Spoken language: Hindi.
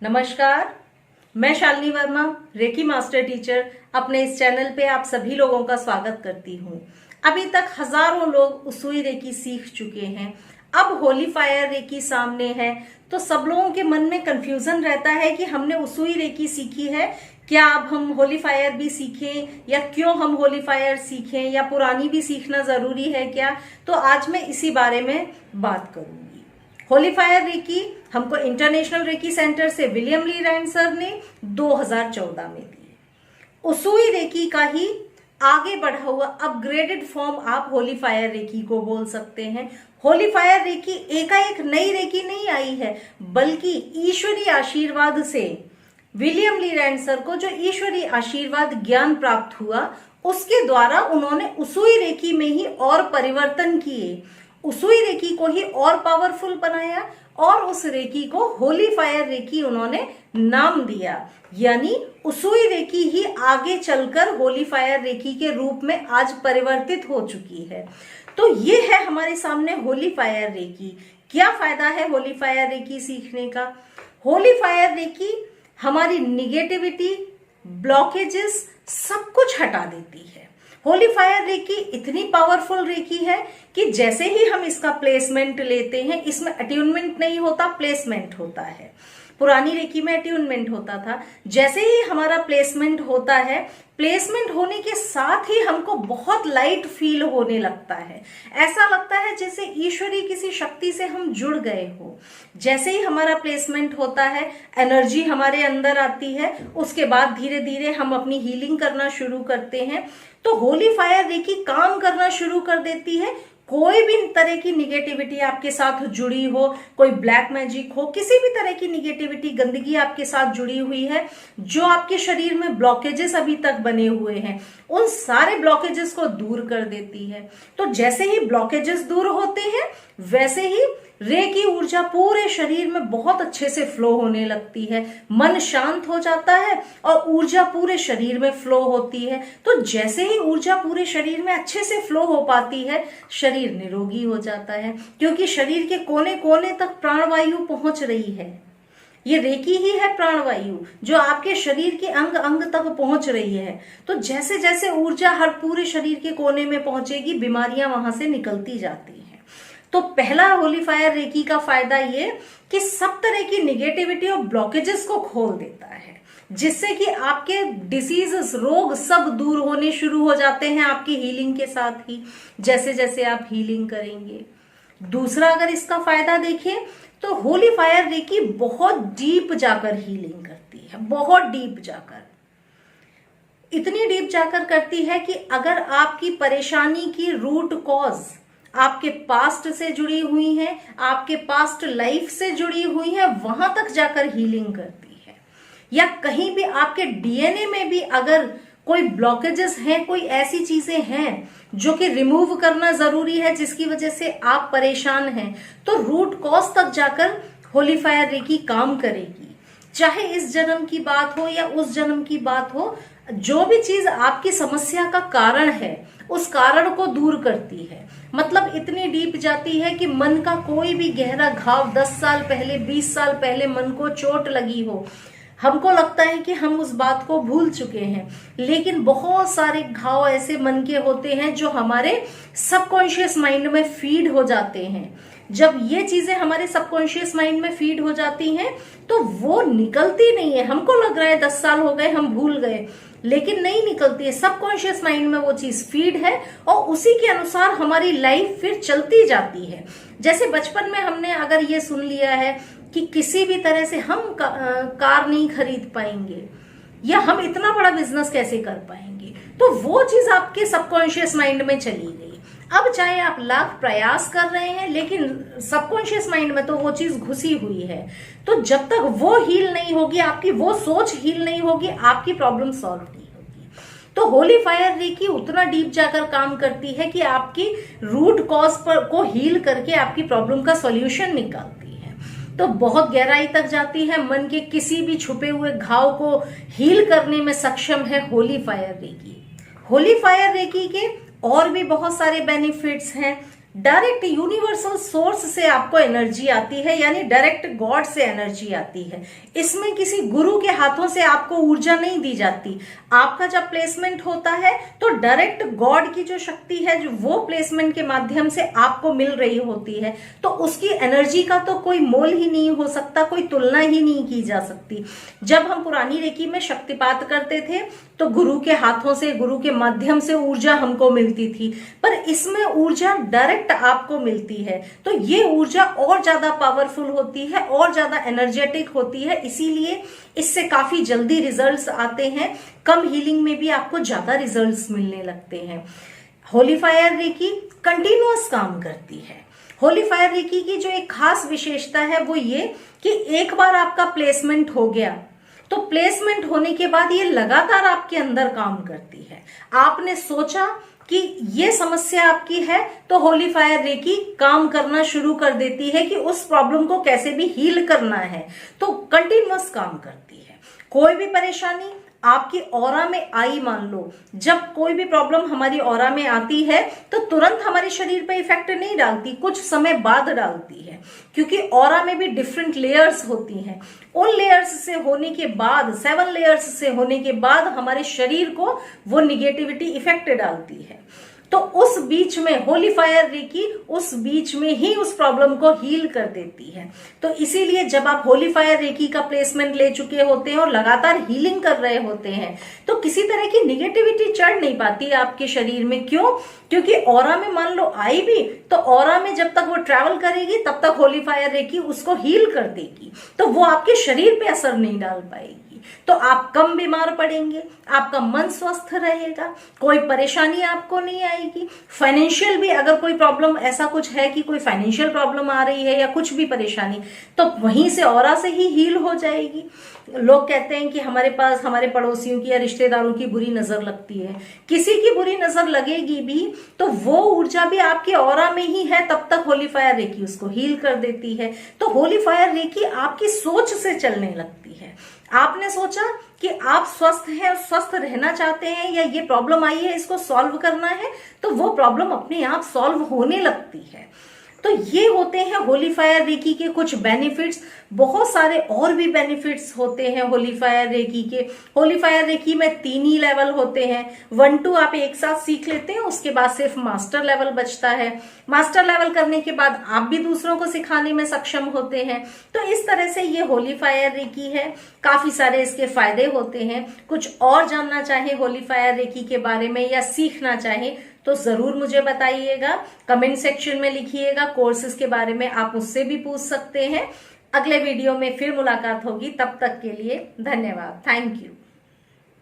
नमस्कार, मैं Shalini Verma, reiki master teacher, अपने इस चैनल पे आप सभी लोगों का स्वागत करती हूँ। अभी तक हजारों लोग उसुई रेकी सीख चुके हैं। अब होली फायर रेकी सामने है, तो सब लोगों के मन में कंफ्यूजन रहता है कि हमने उसुई रेकी सीखी है, क्या अब हम होली फायर भी सीखें, या क्यों हम होली फायर सीखें, या पुरानी भी सीखना जरूरी है क्या। तो आज मैं इसी बारे में बात करूंगी। होली फायर रेकी हमको इंटरनेशनल रेकी सेंटर से विलियम ली रैंड सर ने 2014 में दी। उसुई रेकी का ही आगे बढ़ा हुआ अपग्रेडेड फॉर्म आप होली फायर रेकी को बोल सकते हैं। होली फायर रेकी एकाएक नई रेकी नहीं आई है, बल्कि ईश्वरीय आशीर्वाद से विलियम ली रैंड सर को जो ईश्वरीय आशीर्वाद ज्ञान प्राप्त हुआ, उसके द्वारा उन्होंने उसुई रेकी में ही और परिवर्तन किए, उसुई रेकी को ही और पावरफुल बनाया और उस रेकी को होली फायर रेकी उन्होंने नाम दिया। यानी उसुई रेकी ही आगे चलकर होली फायर रेकी के रूप में आज परिवर्तित हो चुकी है। तो ये है हमारे सामने होली फायर रेकी। क्या फायदा है होली फायर रेकी सीखने का? होली फायर रेकी हमारी निगेटिविटी, ब्लॉकेजेस सब कुछ हटा देती है। होली फायर रेकी इतनी पावरफुल रेकी है कि जैसे ही हम इसका प्लेसमेंट लेते हैं, इसमें अट्यूनमेंट नहीं होता, प्लेसमेंट होता है। पुरानी रेकी में अट्यूनमेंट होता था। जैसे ही हमारा प्लेसमेंट होता है, प्लेसमेंट होने के साथ ही हमको बहुत लाइट फील होने लगता है। ऐसा लगता है जैसे ईश्वरी किसी शक्ति से हम जुड़ गए हो। जैसे ही हमारा प्लेसमेंट होता है, एनर्जी हमारे अंदर आती है। उसके बाद धीरे धीरे हम अपनी हीलिंग करना शुरू करते हैं। तो होली फायर रेकी काम करना शुरू कर देती है। कोई भी तरह की निगेटिविटी आपके साथ जुड़ी हो, कोई ब्लैक मैजिक हो, किसी भी तरह की निगेटिविटी, गंदगी आपके साथ जुड़ी हुई है, जो आपके शरीर में ब्लॉकेजेस अभी तक बने हुए हैं, उन सारे ब्लॉकेजेस को दूर कर देती है। तो जैसे ही ब्लॉकेजेस दूर होते हैं, वैसे ही रेकी ऊर्जा पूरे शरीर में बहुत अच्छे से फ्लो होने लगती है। मन शांत हो जाता है और ऊर्जा पूरे शरीर में फ्लो होती है। तो जैसे ही ऊर्जा पूरे शरीर में अच्छे से फ्लो हो पाती है, शरीर निरोगी हो जाता है, क्योंकि शरीर के कोने कोने तक प्राणवायु पहुंच रही है। ये रेकी ही है प्राणवायु, जो आपके शरीर के अंग अंग तक पहुंच रही है। तो जैसे जैसे ऊर्जा हर पूरे शरीर के कोने में पहुंचेगी, बीमारियां वहां से निकलती जाती हैं। तो पहला होली फायर रेकी का फायदा ये कि सब तरह की निगेटिविटी और ब्लॉकेजेस को खोल देता है, जिससे कि आपके डिसीजेस, रोग सब दूर होने शुरू हो जाते हैं आपकी हीलिंग के साथ ही, जैसे जैसे आप हीलिंग करेंगे। दूसरा, अगर इसका फायदा देखें तो होली फायर रेकी बहुत डीप जाकर हीलिंग करती है, बहुत डीप जाकर, इतनी डीप जाकर करती है कि अगर आपकी परेशानी की रूट कॉज आपके पास्ट से जुड़ी हुई है, आपके पास्ट लाइफ से जुड़ी हुई है, वहां तक जाकर हीलिंग करती है। या कहीं भी आपके डीएनए में भी अगर कोई ब्लॉकेजेस हैं, कोई ऐसी चीजें हैं जो कि रिमूव करना जरूरी है, जिसकी वजह से आप परेशान हैं, तो रूट कॉज तक जाकर होली फायर रेकी काम करेगी। चाहे इस जन्म की बात हो या उस जन्म की बात हो, जो भी चीज आपकी समस्या का कारण है, उस कारण को दूर करती है। मतलब इतनी डीप जाती है कि मन का कोई भी गहरा घाव 10 साल पहले, 20 साल पहले मन को चोट लगी हो, हमको लगता है कि हम उस बात को भूल चुके हैं, लेकिन बहुत सारे घाव ऐसे मन के होते हैं जो हमारे सबकॉन्शियस माइंड में फीड हो जाते हैं। जब ये चीजें हमारे सबकॉन्शियस माइंड में फीड हो जाती हैं, तो वो निकलती नहीं है। हमको लग रहा है 10 साल हो गए, हम भूल गए, लेकिन नहीं निकलती है। सबकॉन्शियस माइंड में वो चीज फीड है और उसी के अनुसार हमारी लाइफ फिर चलती जाती है। जैसे बचपन में हमने अगर ये सुन लिया है कि किसी भी तरह से हम कार नहीं खरीद पाएंगे, या हम इतना बड़ा बिजनेस कैसे कर पाएंगे, तो वो चीज आपके सबकॉन्शियस माइंड में चली गई। अब चाहे आप लाख प्रयास कर रहे हैं, लेकिन सबकॉन्शियस माइंड में तो वो चीज घुसी हुई है। तो जब तक वो हील नहीं होगी, आपकी वो सोच हील नहीं होगी, आपकी प्रॉब्लम सॉल्व नहीं होगी। तो होली फायर रेकी उतना डीप जाकर काम करती है कि आपकी रूट कॉज पर को हील करके आपकी प्रॉब्लम का सॉल्यूशन निकालती है। तो बहुत गहराई तक जाती है, मन के किसी भी छुपे हुए घाव को हील करने में सक्षम है holy fire reiki. Holy fire reiki के और भी बहुत सारे बेनिफिट्स हैं। डायरेक्ट यूनिवर्सल सोर्स से आपको एनर्जी आती है, यानी डायरेक्ट गॉड से एनर्जी आती है। इसमें किसी गुरु के हाथों से आपको ऊर्जा नहीं दी जाती। आपका जब प्लेसमेंट होता है तो डायरेक्ट गॉड की जो शक्ति है, जो वो प्लेसमेंट के माध्यम से आपको मिल रही होती है, तो उसकी एनर्जी का तो कोई मोल ही नहीं हो सकता, कोई तुलना ही नहीं की जा सकती। जब हम पुरानी रेकी में शक्तिपात करते थे तो गुरु के हाथों से, गुरु के माध्यम से ऊर्जा हमको मिलती थी, पर इसमें ऊर्जा डायरेक्ट आपको मिलती है, तो ये ऊर्जा और ज्यादा पावरफुल होती है, और ज्यादा एनर्जेटिक होती है। इसीलिए इससे काफी जल्दी रिजल्ट्स आते हैं, कम हीलिंग में भी आपको ज्यादा रिजल्ट्स मिलने लगते हैं। होली फायर रेकी कंटिन्यूअस काम करती है। होली फायर रेकी की जो एक खास विशेषता है वो ये कि एक बार आपका प्लेसमेंट हो गया तो प्लेसमेंट होने के बाद ये लगातार आपके अंदर काम करती है। आपने सोचा कि ये समस्या आपकी है तो होली फायर रेकी काम करना शुरू कर देती है कि उस प्रॉब्लम को कैसे भी हील करना है, तो कंटिन्यूअस काम करती है। कोई भी परेशानी आपकी ऑरा में आई, मान लो जब कोई भी प्रॉब्लम हमारी ऑरा में आती है तो तुरंत हमारे शरीर पे इफेक्ट नहीं डालती, कुछ समय बाद डालती है, क्योंकि ऑरा में भी डिफरेंट लेयर्स होती हैं। उन लेयर्स से होने के बाद, 7 लेयर्स से होने के बाद हमारे शरीर को वो निगेटिविटी इफेक्ट डालती है। तो उस बीच में होली फायर रेकी उस बीच में ही उस प्रॉब्लम को हील कर देती है। तो इसीलिए जब आप होली फायर रेकी का प्लेसमेंट ले चुके होते हैं और लगातार हीलिंग कर रहे होते हैं तो किसी तरह की निगेटिविटी चढ़ नहीं पाती आपके शरीर में। क्यों? क्योंकि ऑरा में मान लो आई भी तो ऑरा में जब तक वो ट्रैवल करेगी तब तक होली फायर रेकी उसको हील कर देगी, तो वो आपके शरीर पे असर नहीं डाल पाएगी। तो आप कम बीमार पड़ेंगे, आपका मन स्वस्थ रहेगा, कोई परेशानी आपको नहीं आएगी। फाइनेंशियल भी अगर कोई प्रॉब्लम ऐसा कुछ है कि कोई फाइनेंशियल प्रॉब्लम आ रही है या कुछ भी परेशानी, तो वहीं से ऑरा से ही हील हो जाएगी। लोग कहते हैं कि हमारे पास हमारे पड़ोसियों की या रिश्तेदारों की बुरी नजर लगती है, किसी की बुरी नजर लगेगी भी तो वो ऊर्जा भी आपके ऑरा में ही है, तब तक होली फायर रेकी उसको हील कर देती है। तो होली फायर रेकी आपकी सोच से चलने लगती है। आपने सोचा कि आप स्वस्थ हैं, स्वस्थ रहना चाहते हैं, या ये प्रॉब्लम आई है इसको सॉल्व करना है, तो वो प्रॉब्लम अपने आप सॉल्व होने लगती है। तो ये होते हैं होली फायर रेकी के कुछ बेनिफिट्स। बहुत सारे और भी बेनिफिट्स होते हैं होली फायर रेकी के। होली फायर रेकी में 3 ही लेवल होते हैं, 1, 2 आप एक साथ सीख लेते हैं, उसके बाद सिर्फ मास्टर लेवल बचता है। मास्टर लेवल करने के बाद आप भी दूसरों को सिखाने में सक्षम होते हैं। तो इस तरह से ये होली फायर रेकी है, काफी सारे इसके फायदे होते हैं। कुछ और जानना चाहे होली फायर रेकी के बारे में या सीखना चाहे तो जरूर मुझे बताइएगा, कमेंट सेक्शन में लिखिएगा। कोर्सेज के बारे में आप मुझसे भी पूछ सकते हैं। अगले वीडियो में फिर मुलाकात होगी, तब तक के लिए धन्यवाद। Thank you.